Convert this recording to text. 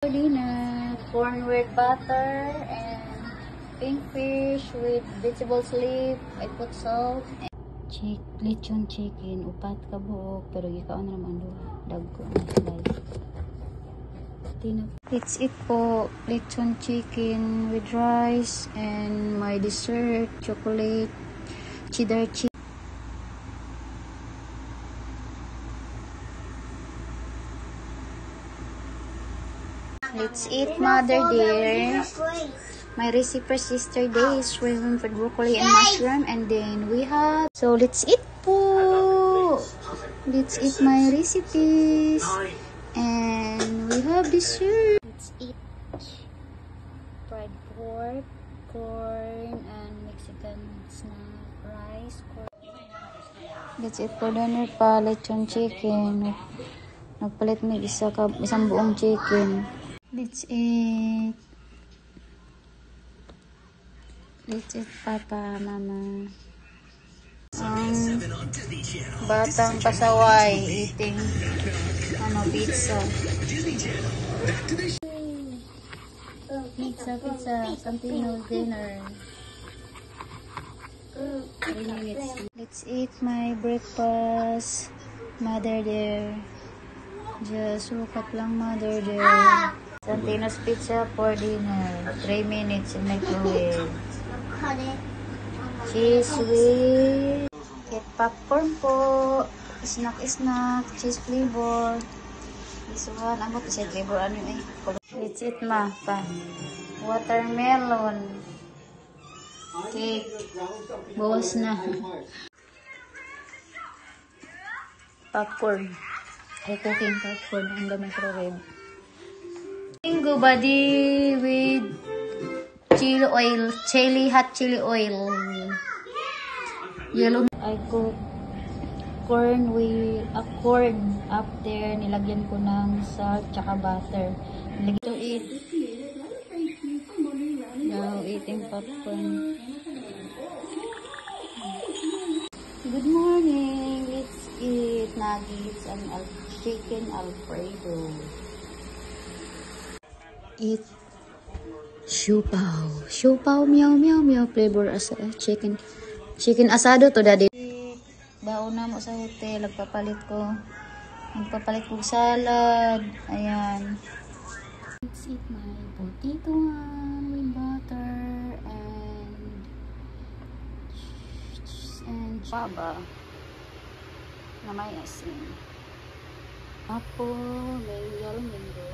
Dinner, corn with butter and pink fish with vegetable leaf. I put salt and lechon chicken, upat ka buok pero gikaon na naman dagko ang slice. It's it po, lechon chicken with rice and my dessert, chocolate cheddar cheese. Let's eat, mother dear. My recipe for yesterday is shrimp with broccoli and mushroom, and then we have. So let's eat po. Let's eat my recipes, and we have dessert. Let's eat fried pork, corn, and Mexican snack rice. Let's eat for dinner pa, lechon chicken. Nagpalit may isang buong chicken. Let's eat. Let's eat, papa, mama. Batang pasaway eating pizza. Pizza, continuous dinner. 3 minutes. Let's eat my breakfast, mother dear. Just woke up lang, mother dear. Santino's pizza for dinner. 3 minutes in microwave. Cheese with get popcorn po. Snack, cheese flavor. This one, ang buti siya flavor. Ano eh? Let's eat, ma. Pa. Watermelon. Cake. Bawas na. Popcorn. Ay, cooking popcorn. Hanggang microwave. Mango body with hot chili oil. Yellow. I cook corn with corn up there. Nilagyan ko ng salt tsaka butter. Nilagyan to eat. Now eating popcorn. Good morning. Let's eat nuggets and chicken Alfredo. Eat siopaw meow flavor as chicken asado to daddy. Baon na mo sa hotel, magpapalit ko salad. Ayan. Let's eat my potato with butter and baba na may asin. Apple, may yellow mango.